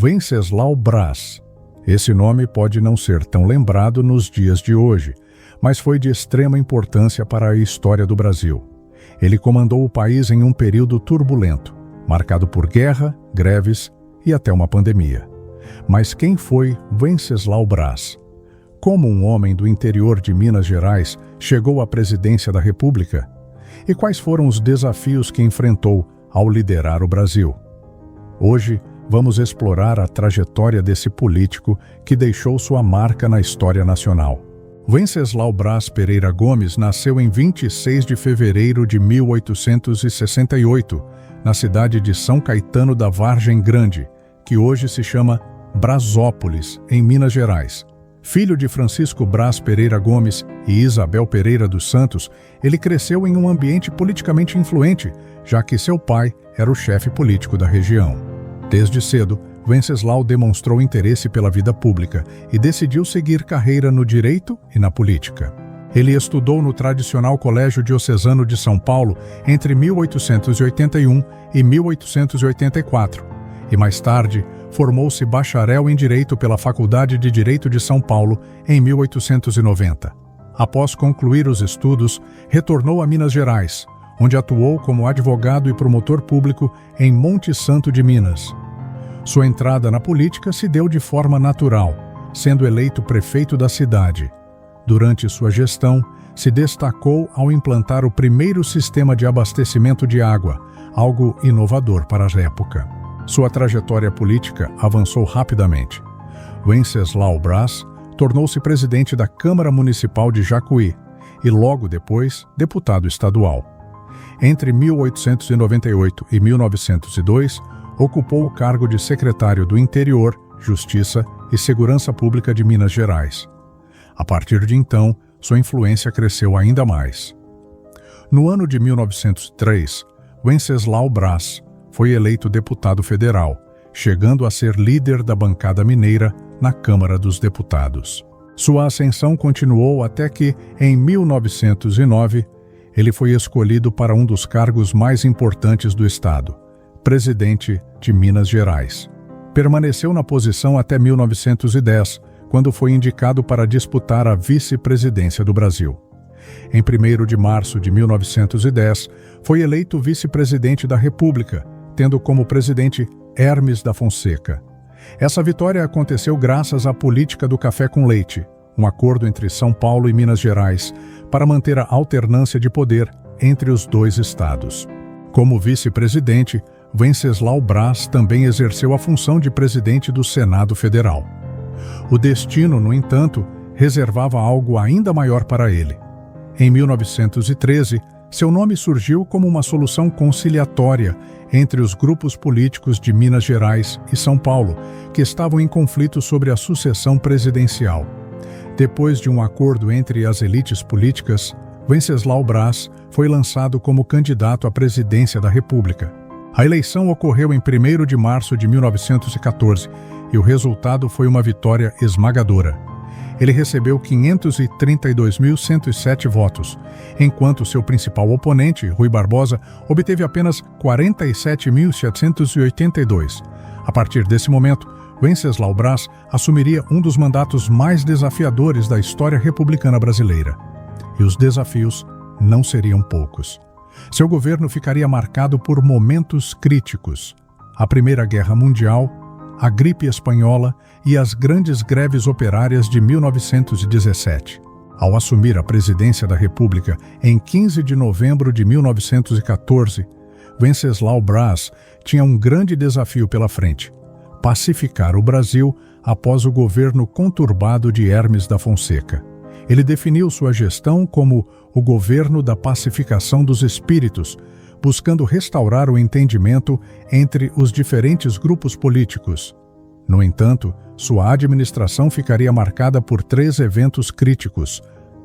Venceslau Braz. Esse nome pode não ser tão lembrado nos dias de hoje, mas foi de extrema importância para a história do Brasil. Ele comandou o país em um período turbulento, marcado por guerra, greves e até uma pandemia. Mas quem foi Venceslau Braz? Como um homem do interior de Minas Gerais chegou à presidência da República? E quais foram os desafios que enfrentou ao liderar o Brasil? Hoje, vamos explorar a trajetória desse político que deixou sua marca na história nacional. Venceslau Braz Pereira Gomes nasceu em 26 de fevereiro de 1868, na cidade de São Caetano da Vargem Grande, que hoje se chama Brasópolis, em Minas Gerais. Filho de Francisco Braz Pereira Gomes e Isabel Pereira dos Santos, ele cresceu em um ambiente politicamente influente, já que seu pai era o chefe político da região. Desde cedo, Venceslau demonstrou interesse pela vida pública e decidiu seguir carreira no direito e na política. Ele estudou no tradicional Colégio Diocesano de São Paulo entre 1881 e 1884 e, mais tarde, formou-se bacharel em Direito pela Faculdade de Direito de São Paulo em 1890. Após concluir os estudos, retornou a Minas Gerais, onde atuou como advogado e promotor público em Monte Santo de Minas. Sua entrada na política se deu de forma natural, sendo eleito prefeito da cidade. Durante sua gestão, se destacou ao implantar o primeiro sistema de abastecimento de água, algo inovador para a época. Sua trajetória política avançou rapidamente. Venceslau Braz tornou-se presidente da Câmara Municipal de Jacuí e, logo depois, deputado estadual. Entre 1898 e 1902, ocupou o cargo de secretário do Interior, Justiça e Segurança Pública de Minas Gerais. A partir de então, sua influência cresceu ainda mais. No ano de 1903, Venceslau Braz foi eleito deputado federal, chegando a ser líder da bancada mineira na Câmara dos Deputados. Sua ascensão continuou até que, em 1909, ele foi escolhido para um dos cargos mais importantes do Estado, presidente de Minas Gerais. Permaneceu na posição até 1910, quando foi indicado para disputar a vice-presidência do Brasil. Em 1º de março de 1910, foi eleito vice-presidente da República, tendo como presidente Hermes da Fonseca. Essa vitória aconteceu graças à política do café com leite, um acordo entre São Paulo e Minas Gerais, para manter a alternância de poder entre os dois estados. Como vice-presidente, Venceslau Braz também exerceu a função de presidente do Senado Federal. O destino, no entanto, reservava algo ainda maior para ele. Em 1913, seu nome surgiu como uma solução conciliatória entre os grupos políticos de Minas Gerais e São Paulo, que estavam em conflito sobre a sucessão presidencial. Depois de um acordo entre as elites políticas, Venceslau Braz foi lançado como candidato à presidência da República. A eleição ocorreu em 1º de março de 1914 e o resultado foi uma vitória esmagadora. Ele recebeu 532.107 votos, enquanto seu principal oponente, Rui Barbosa, obteve apenas 47.782. A partir desse momento, Venceslau Braz assumiria um dos mandatos mais desafiadores da história republicana brasileira. E os desafios não seriam poucos. Seu governo ficaria marcado por momentos críticos: a Primeira Guerra Mundial, a gripe espanhola e as grandes greves operárias de 1917. Ao assumir a presidência da República em 15 de novembro de 1914, Venceslau Braz tinha um grande desafio pela frente: pacificar o Brasil após o governo conturbado de Hermes da Fonseca. Ele definiu sua gestão como o governo da pacificação dos espíritos, buscando restaurar o entendimento entre os diferentes grupos políticos. No entanto, sua administração ficaria marcada por 3 eventos críticos: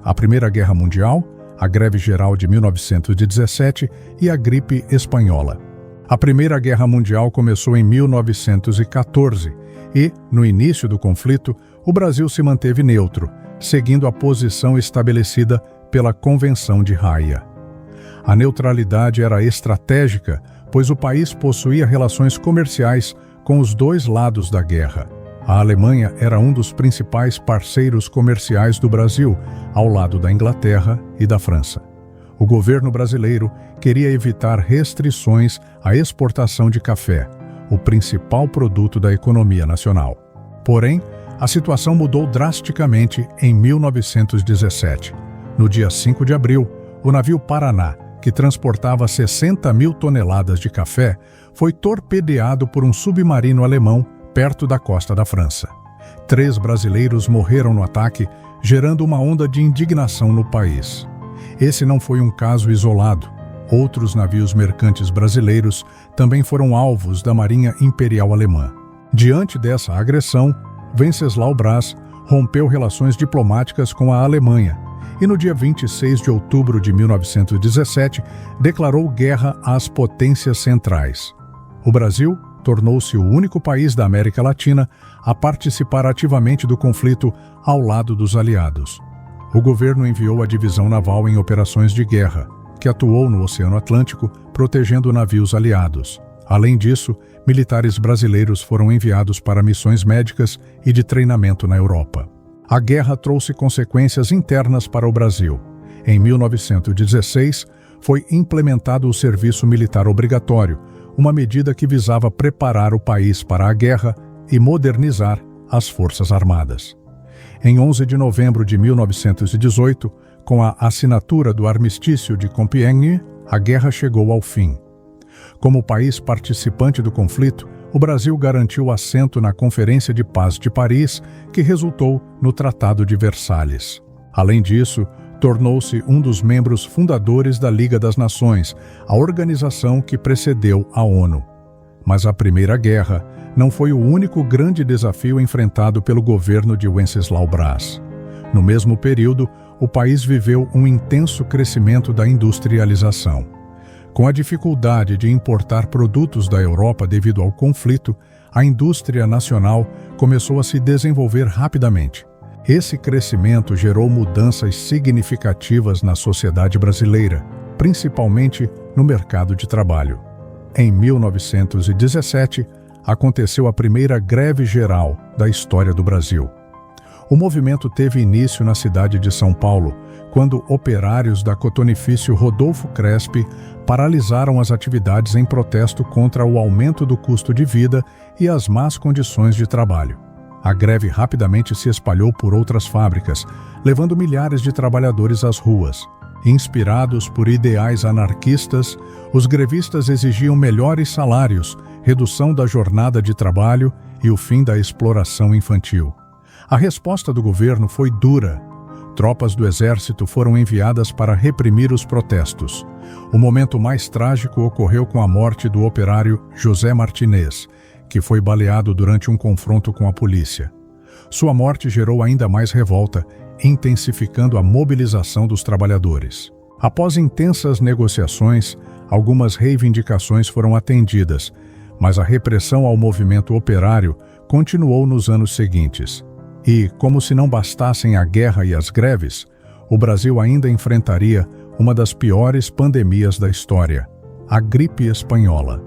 a Primeira Guerra Mundial, a Greve Geral de 1917 e a gripe espanhola. A Primeira Guerra Mundial começou em 1914 e, no início do conflito, o Brasil se manteve neutro, seguindo a posição estabelecida pela Convenção de Haia. A neutralidade era estratégica, pois o país possuía relações comerciais com os dois lados da guerra. A Alemanha era um dos principais parceiros comerciais do Brasil, ao lado da Inglaterra e da França. O governo brasileiro queria evitar restrições à exportação de café, o principal produto da economia nacional. Porém, a situação mudou drasticamente em 1917. No dia 5 de abril, o navio Paraná, que transportava 60 mil toneladas de café, foi torpedeado por um submarino alemão perto da costa da França. 3 brasileiros morreram no ataque, gerando uma onda de indignação no país. Esse não foi um caso isolado. Outros navios mercantes brasileiros também foram alvos da Marinha Imperial Alemã. Diante dessa agressão, Venceslau Braz rompeu relações diplomáticas com a Alemanha e, no dia 26 de outubro de 1917, declarou guerra às potências centrais. O Brasil tornou-se o único país da América Latina a participar ativamente do conflito ao lado dos aliados. O governo enviou a divisão naval em operações de guerra, que atuou no Oceano Atlântico, protegendo navios aliados. Além disso, militares brasileiros foram enviados para missões médicas e de treinamento na Europa. A guerra trouxe consequências internas para o Brasil. Em 1916, foi implementado o serviço militar obrigatório, uma medida que visava preparar o país para a guerra e modernizar as Forças Armadas. Em 11 de novembro de 1918, com a assinatura do Armistício de Compiègne, a guerra chegou ao fim. Como país participante do conflito, o Brasil garantiu assento na Conferência de Paz de Paris, que resultou no Tratado de Versalhes. Além disso, tornou-se um dos membros fundadores da Liga das Nações, a organização que precedeu a ONU. Mas a Primeira Guerra não foi o único grande desafio enfrentado pelo governo de Venceslau Braz. No mesmo período, o país viveu um intenso crescimento da industrialização. Com a dificuldade de importar produtos da Europa devido ao conflito, a indústria nacional começou a se desenvolver rapidamente. Esse crescimento gerou mudanças significativas na sociedade brasileira, principalmente no mercado de trabalho. Em 1917, aconteceu a primeira greve geral da história do Brasil. O movimento teve início na cidade de São Paulo, quando operários da Cotonifício Rodolfo Crespi paralisaram as atividades em protesto contra o aumento do custo de vida e as más condições de trabalho. A greve rapidamente se espalhou por outras fábricas, levando milhares de trabalhadores às ruas. Inspirados por ideais anarquistas, os grevistas exigiam melhores salários, redução da jornada de trabalho e o fim da exploração infantil. A resposta do governo foi dura. Tropas do exército foram enviadas para reprimir os protestos. O momento mais trágico ocorreu com a morte do operário José Martinez, que foi baleado durante um confronto com a polícia. Sua morte gerou ainda mais revolta, intensificando a mobilização dos trabalhadores. Após intensas negociações, algumas reivindicações foram atendidas, mas a repressão ao movimento operário continuou nos anos seguintes. E, como se não bastassem a guerra e as greves, o Brasil ainda enfrentaria uma das piores pandemias da história, a gripe espanhola.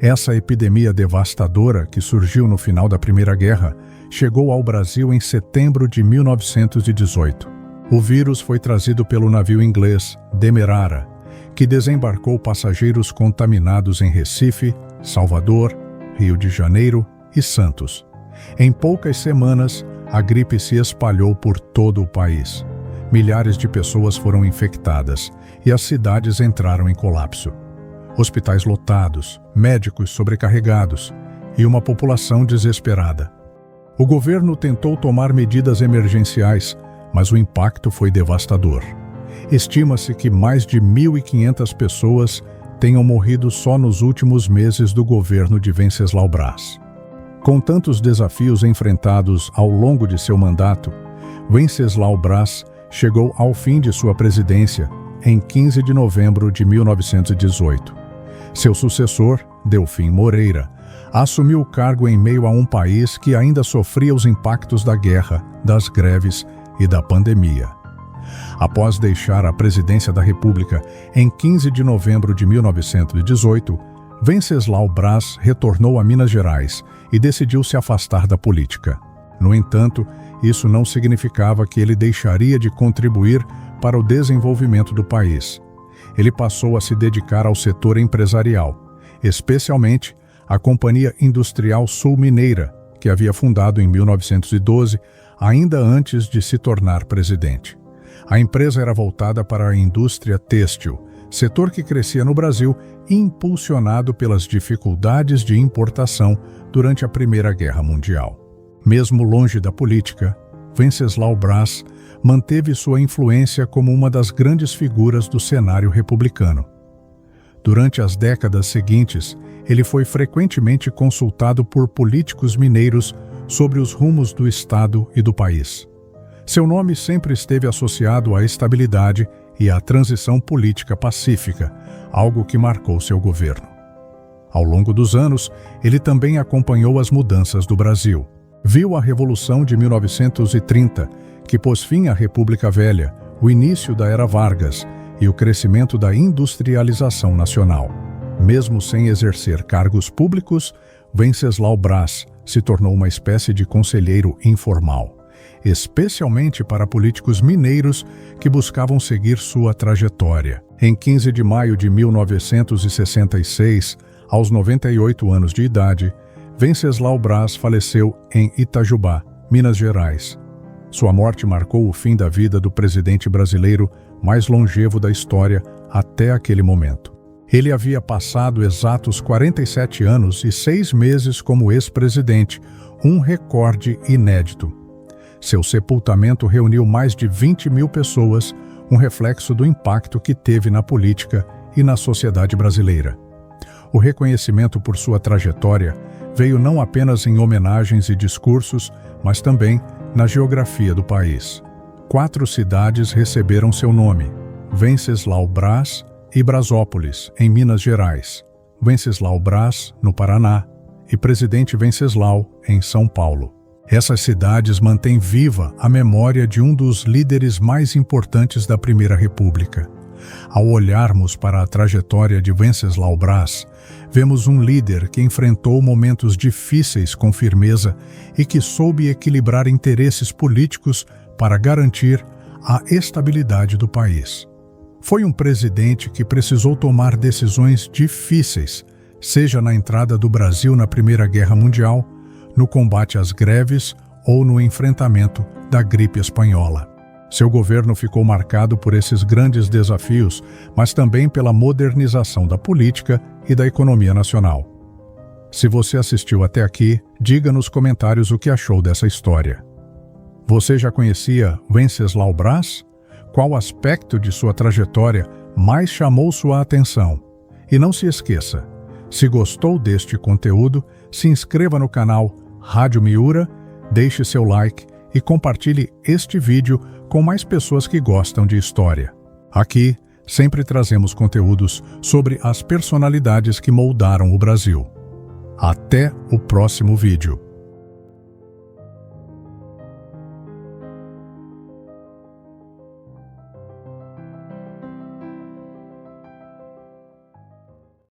Essa epidemia devastadora, que surgiu no final da Primeira Guerra, chegou ao Brasil em setembro de 1918. O vírus foi trazido pelo navio inglês Demerara, que desembarcou passageiros contaminados em Recife, Salvador, Rio de Janeiro e Santos. Em poucas semanas, a gripe se espalhou por todo o país. Milhares de pessoas foram infectadas e as cidades entraram em colapso. Hospitais lotados, médicos sobrecarregados e uma população desesperada. O governo tentou tomar medidas emergenciais, mas o impacto foi devastador. Estima-se que mais de 1.500 pessoas tenham morrido só nos últimos meses do governo de Venceslau Braz. Com tantos desafios enfrentados ao longo de seu mandato, Venceslau Braz chegou ao fim de sua presidência em 15 de novembro de 1918. Seu sucessor, Delfim Moreira, assumiu o cargo em meio a um país que ainda sofria os impactos da guerra, das greves e da pandemia. Após deixar a presidência da República em 15 de novembro de 1918, Venceslau Braz retornou a Minas Gerais e decidiu se afastar da política. No entanto, isso não significava que ele deixaria de contribuir para o desenvolvimento do país. Ele passou a se dedicar ao setor empresarial, especialmente à Companhia Industrial Sul-Mineira, que havia fundado em 1912, ainda antes de se tornar presidente. A empresa era voltada para a indústria têxtil, setor que crescia no Brasil, impulsionado pelas dificuldades de importação durante a Primeira Guerra Mundial. Mesmo longe da política, Venceslau Braz manteve sua influência como uma das grandes figuras do cenário republicano. Durante as décadas seguintes, ele foi frequentemente consultado por políticos mineiros sobre os rumos do Estado e do país. Seu nome sempre esteve associado à estabilidade e à transição política pacífica, algo que marcou seu governo. Ao longo dos anos, ele também acompanhou as mudanças do Brasil. Viu a Revolução de 1930, que pôs fim à República Velha, o início da Era Vargas e o crescimento da industrialização nacional. Mesmo sem exercer cargos públicos, Venceslau Braz se tornou uma espécie de conselheiro informal, especialmente para políticos mineiros que buscavam seguir sua trajetória. Em 15 de maio de 1966, aos 98 anos de idade, Venceslau Braz faleceu em Itajubá, Minas Gerais. Sua morte marcou o fim da vida do presidente brasileiro mais longevo da história até aquele momento. Ele havia passado exatos 47 anos e 6 meses como ex-presidente, um recorde inédito. Seu sepultamento reuniu mais de 20 mil pessoas, um reflexo do impacto que teve na política e na sociedade brasileira. O reconhecimento por sua trajetória veio não apenas em homenagens e discursos, mas também na geografia do país. 4 cidades receberam seu nome: Venceslau Braz e Brasópolis, em Minas Gerais, Venceslau Braz, no Paraná, e Presidente Venceslau, em São Paulo. Essas cidades mantêm viva a memória de um dos líderes mais importantes da Primeira República. Ao olharmos para a trajetória de Venceslau Braz, vemos um líder que enfrentou momentos difíceis com firmeza e que soube equilibrar interesses políticos para garantir a estabilidade do país. Foi um presidente que precisou tomar decisões difíceis, seja na entrada do Brasil na Primeira Guerra Mundial, no combate às greves ou no enfrentamento da gripe espanhola. Seu governo ficou marcado por esses grandes desafios, mas também pela modernização da política e da economia nacional. Se você assistiu até aqui, diga nos comentários o que achou dessa história. Você já conhecia Venceslau Braz? Qual aspecto de sua trajetória mais chamou sua atenção? E não se esqueça, se gostou deste conteúdo, se inscreva no canal Rádio Miura, deixe seu like e compartilhe este vídeo com mais pessoas que gostam de história. Aqui, sempre trazemos conteúdos sobre as personalidades que moldaram o Brasil. Até o próximo vídeo.